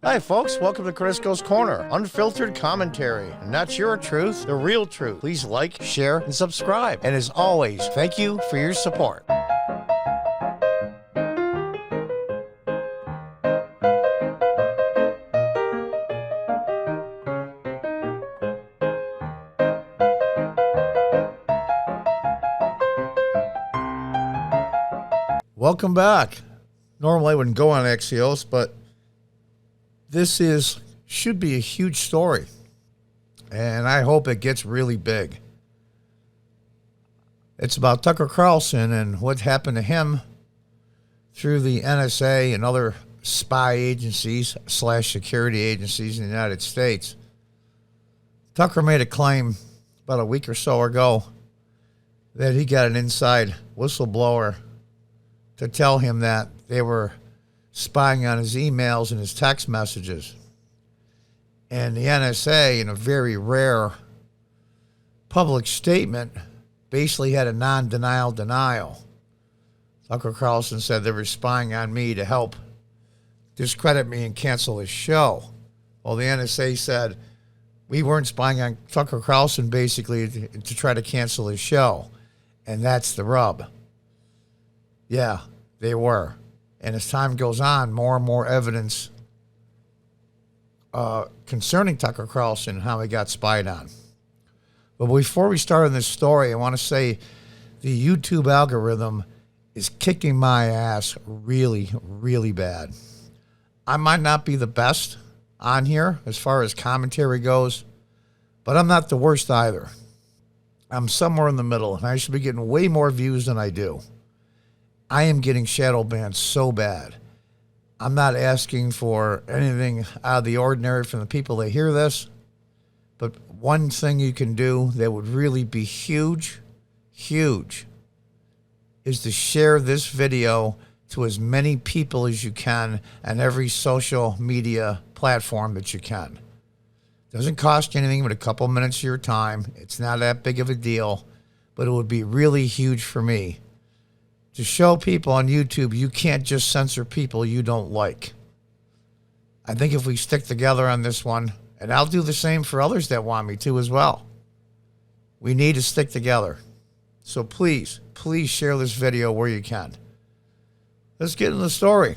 Hi folks, welcome to Crisco's Corner. Unfiltered commentary. Not your truth, the real truth. Please like, share, and subscribe. And as always, thank you for your support. Welcome back. Normally I wouldn't go on Axios, but this should be a huge story, and I hope it gets really big. It's about Tucker Carlson and what happened to him through the NSA and other spy agencies / security agencies in the United States. Tucker made a claim about a week or so ago that he got an inside whistleblower to tell him that they were spying on his emails and his text messages. And the NSA, in a very rare public statement, basically had a non-denial denial. Tucker Carlson said they were spying on me to help discredit me and cancel his show. Well, the NSA said we weren't spying on Tucker Carlson basically to try to cancel his show. And that's the rub. Yeah, they were. And as time goes on, more and more evidence concerning Tucker Carlson and how he got spied on. But before we start on this story, I want to say the YouTube algorithm is kicking my ass really, really bad. I might not be the best on here as far as commentary goes, but I'm not the worst either. I'm somewhere in the middle, and I should be getting way more views than I do. I am getting shadow banned so bad. I'm not asking for anything out of the ordinary from the people that hear this, but one thing you can do that would really be huge, is to share this video to as many people as you can on every social media platform that you can. It doesn't cost you anything but a couple minutes of your time. It's not that big of a deal, but it would be really huge for me to show people on YouTube you can't just censor people you don't like. I think if we stick together on this one, and I'll do the same for others that want me to as well, we need to stick together. So please share this video where you can. Let's get into the story.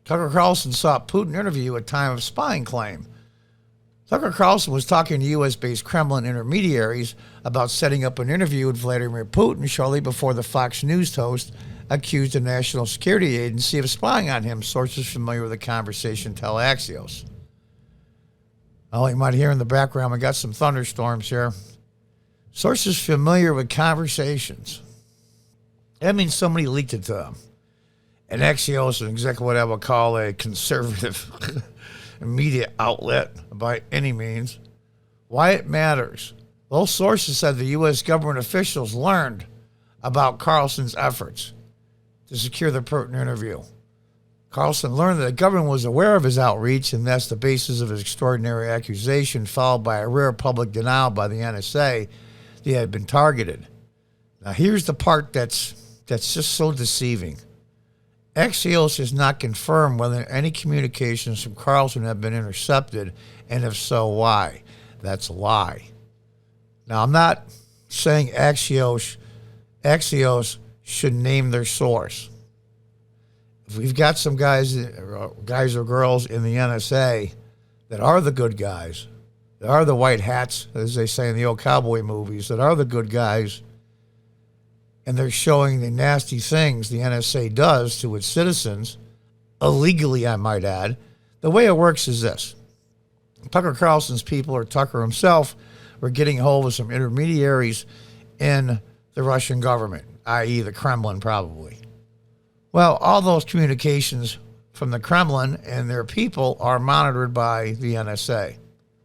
Tucker Carlson sought Putin interview at time of spying claim. Tucker Carlson was talking to U.S.-based Kremlin intermediaries about setting up an interview with Vladimir Putin shortly before the Fox News host accused the National Security Agency of spying on him, sources familiar with the conversation tell Axios. Well, you might hear in the background, we got some thunderstorms here. Sources familiar with conversations. That means somebody leaked it to them. And Axios is exactly what I would call a conservative media outlet by any means. Why it matters. Those sources said the U.S. government officials learned about Carlson's efforts to secure the Putin interview. Carlson learned that the government was aware of his outreach, and that's the basis of his extraordinary accusation, followed by a rare public denial by the NSA that he had been targeted. Now here's the part that's just so deceiving. Axios has not confirmed whether any communications from Carlson have been intercepted, and if so, why. That's a lie. Now, I'm not saying Axios should name their source. If we've got some guys or girls in the NSA that are the good guys, that are the white hats, as they say in the old cowboy movies, that are the good guys, and they're showing the nasty things the NSA does to its citizens, illegally, I might add. The way it works is this. Tucker Carlson's people, or Tucker himself, were getting a hold of some intermediaries in the Russian government, i.e. the Kremlin probably. Well, all those communications from the Kremlin and their people are monitored by the NSA.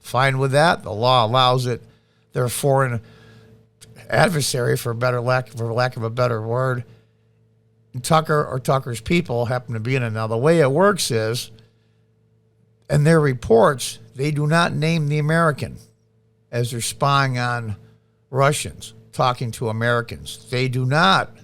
Fine with that. The law allows it. They're foreign adversary, for lack of a better word. Tucker or Tucker's people happen to be in it. Now, the way it works is, in their reports, they do not name the American as they're spying on Russians, talking to Americans. They do not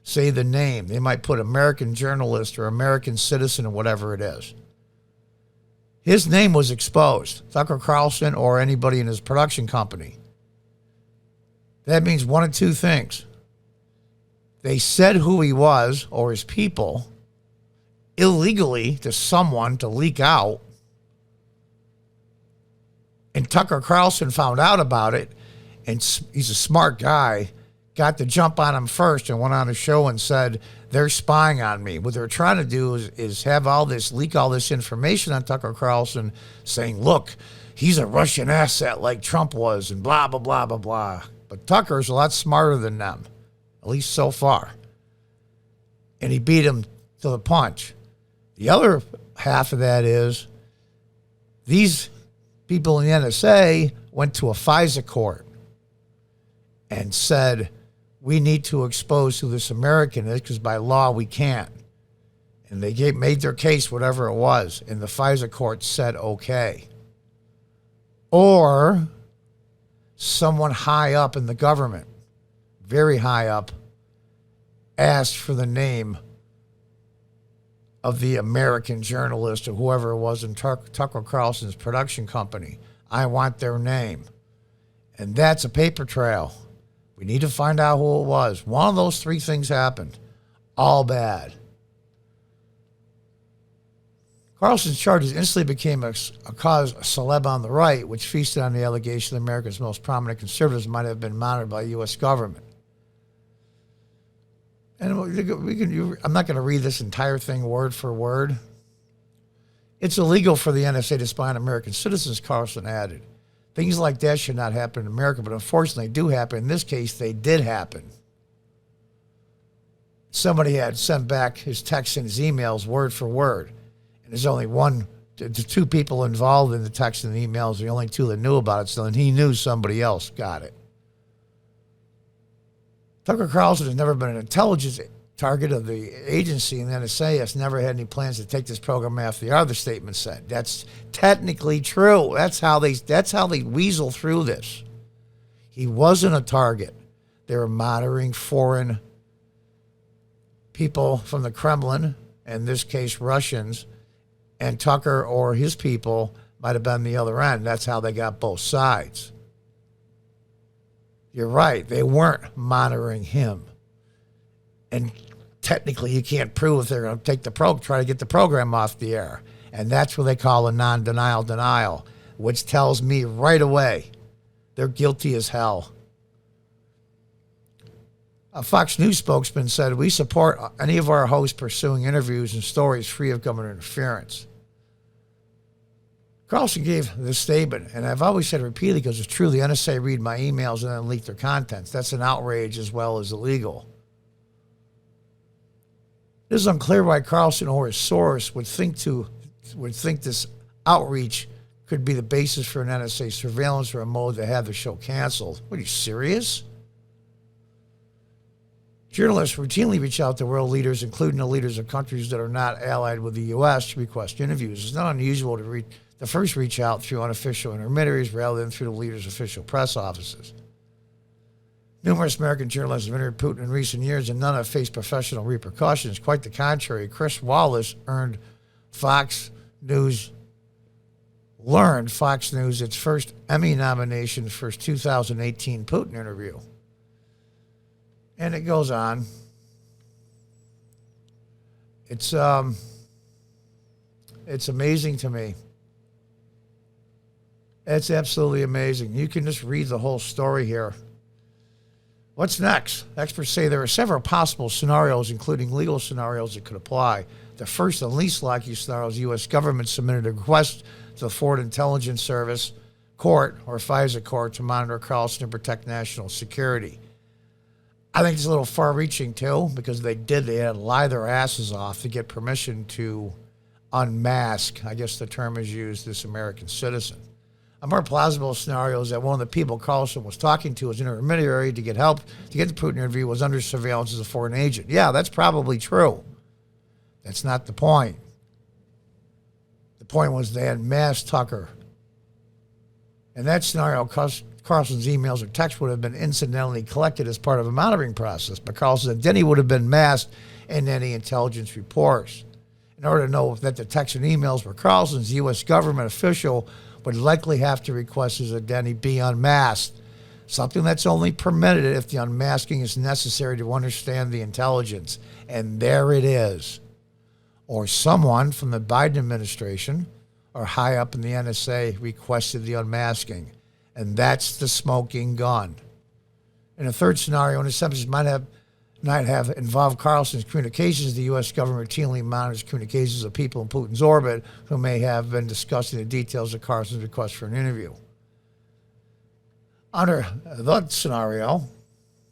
say the name. They might put American journalist or American citizen or whatever it is. His name was exposed, Tucker Carlson or anybody in his production company. That means one of two things. They said who he was or his people illegally to someone to leak out, and Tucker Carlson found out about it, and he's a smart guy, got the jump on him first and went on a show and said, they're spying on me. What they're trying to do is have leak all this information on Tucker Carlson saying, look, he's a Russian asset like Trump was and blah, blah, blah, blah, blah. But Tucker's a lot smarter than them, at least so far. And he beat him to the punch. The other half of that is these people in the NSA went to a FISA court and said, we need to expose who this American is because by law we can't. And they made their case, whatever it was, and the FISA court said okay. Or someone high up in the government, very high up, asked for the name of the American journalist or whoever it was in Tucker Carlson's production company. I want their name. And that's a paper trail. We need to find out who it was. One of those three things happened. All bad. Carlson's charges instantly became a celeb on the right, which feasted on the allegation that America's most prominent conservatives might have been monitored by the U.S. government. And I'm not going to read this entire thing word for word. It's illegal for the NSA to spy on American citizens, Carlson added. Things like that should not happen in America, but unfortunately do happen. In this case, they did happen. Somebody had sent back his texts and his emails word for word. And there's only the two people involved in the text and the emails, the only two that knew about it. So then he knew somebody else got it. Tucker Carlson has never been an intelligence target of the agency, and the NSA has never had any plans to take this program off the air, the statement said. That's technically true. That's how they weasel through this. He wasn't a target. They were monitoring foreign people from the Kremlin, in this case Russians, and Tucker or his people might have been the other end. That's how they got both sides. You're right. They weren't monitoring him. And technically, you can't prove if they're going to try to get the program off the air. And that's what they call a non-denial denial, which tells me right away they're guilty as hell. A Fox News spokesman said, we support any of our hosts pursuing interviews and stories free of government interference. Carlson gave this statement, and I've always said repeatedly because it's true, the NSA read my emails and then leak their contents. That's an outrage as well as illegal. It is unclear why Carlson or his source would think this outreach could be the basis for an NSA surveillance or a mode to have the show canceled. What, are you serious? Journalists routinely reach out to world leaders, including the leaders of countries that are not allied with the U.S., to request interviews. It's not unusual to first reach out through unofficial intermediaries rather than through the leaders' official press offices. Numerous American journalists have interviewed Putin in recent years, and none have faced professional repercussions. Quite the contrary. Chris Wallace earned Fox News its first Emmy nomination for its 2018 Putin interview. And it goes on. It's amazing to me. It's absolutely amazing. You can just read the whole story here. What's next? Experts say there are several possible scenarios, including legal scenarios that could apply. The first and least likely scenario is the U.S. government submitted a request to the Foreign Intelligence Service Court, or FISA Court, to monitor Carlson and protect national security. I think it's a little far-reaching, too, because they had to lie their asses off to get permission to unmask, I guess the term is used, this American citizen. A more plausible scenario is that one of the people Carlson was talking to as an intermediary to get help to get the Putin interview was under surveillance as a foreign agent. Yeah, that's probably true. That's not the point. The point was they had masked Tucker. In that scenario, Carlson's emails or texts would have been incidentally collected as part of a monitoring process, but Carlson's identity would have been masked in any intelligence reports. In order to know that the texts and emails were Carlson's, the U.S. government official would likely have to request his identity be unmasked, something that's only permitted if the unmasking is necessary to understand the intelligence. And there it is. Or someone from the Biden administration or high up in the NSA requested the unmasking. And that's the smoking gun. In a third scenario, an assumption might have involved Carlson's communications. The U.S. government routinely monitors communications of people in Putin's orbit who may have been discussing the details of Carlson's request for an interview. Under that scenario,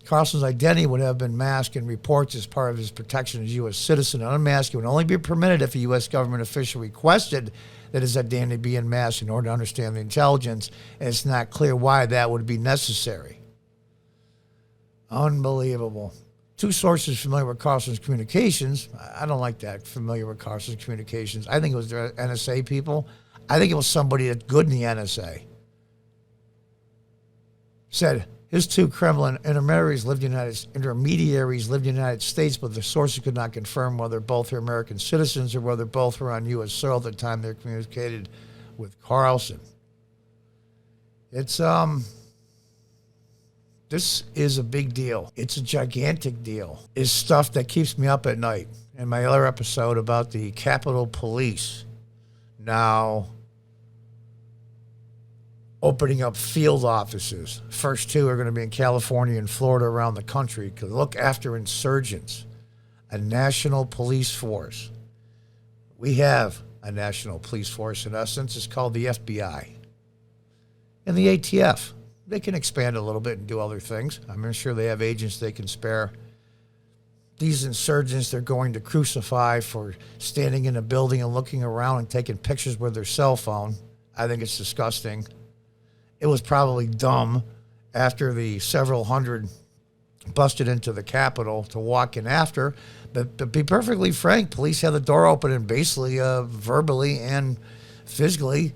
Carlson's identity would have been masked in reports as part of his protection as a U.S. citizen. Unmasking would only be permitted if a U.S. government official requested that his identity be unmasked in order to understand the intelligence, and it's not clear why that would be necessary. Unbelievable. Two sources familiar with Carlson's communications. I don't like that, familiar with Carlson's communications. I think it was the NSA people. I think it was somebody that's good in the NSA. Said his two Kremlin intermediaries lived in the United States, but the sources could not confirm whether both are American citizens or whether both were on U.S. soil at the time they communicated with Carlson. This is a big deal. It's a gigantic deal. It's stuff that keeps me up at night. In my other episode about the Capitol Police now opening up field offices. First two are going to be in California and Florida, around the country, to look after insurgents. A national police force. We have a national police force, in essence. It's called the FBI. And the ATF. They can expand a little bit and do other things. I'm sure they have agents they can spare. These insurgents they're going to crucify for standing in a building and looking around and taking pictures with their cell phone. I think it's disgusting. It was probably dumb after the several hundred busted into the Capitol to walk in after. But to be perfectly frank, police had the door open and basically verbally and physically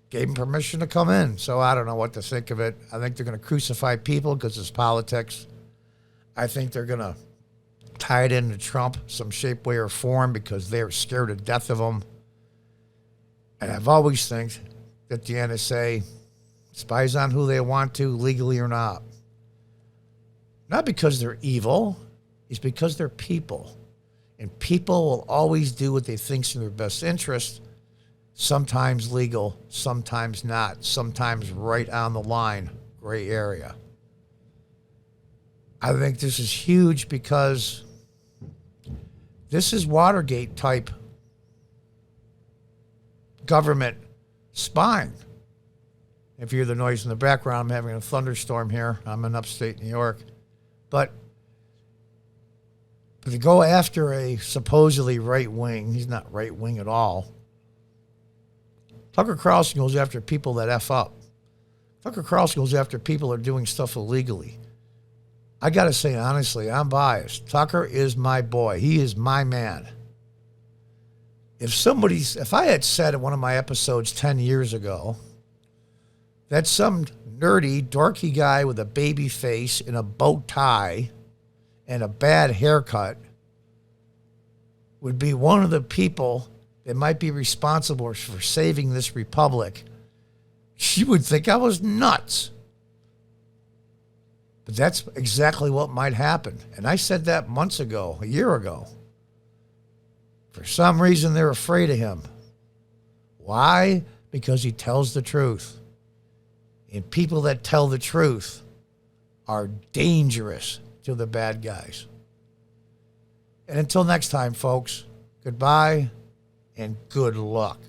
gave them permission to come in. So I don't know what to think of it. I think they're going to crucify people because it's politics. I think they're going to tie it into Trump some shape, way, or form because they're scared to death of him. And I've always think that the NSA spies on who they want to, legally or not. Not because they're evil. It's because they're people. And people will always do what they think's in their best interest. Sometimes legal, sometimes not, sometimes right on the line, gray area. I think this is huge because this is Watergate type government spying. If you hear the noise in the background, I'm having a thunderstorm here. I'm in upstate New York. But to go after a supposedly right wing, he's not right wing at all. Tucker Carlson goes after people that F up. Tucker Carlson goes after people that are doing stuff illegally. I got to say, honestly, I'm biased. Tucker is my boy. He is my man. If I had said in one of my episodes 10 years ago that some nerdy, dorky guy with a baby face and a bow tie and a bad haircut would be one of the people that might be responsible for saving this republic, you would think I was nuts. But that's exactly what might happen. And I said that months ago, a year ago. For some reason, they're afraid of him. Why? Because he tells the truth. And people that tell the truth are dangerous to the bad guys. And until next time, folks, goodbye and good luck.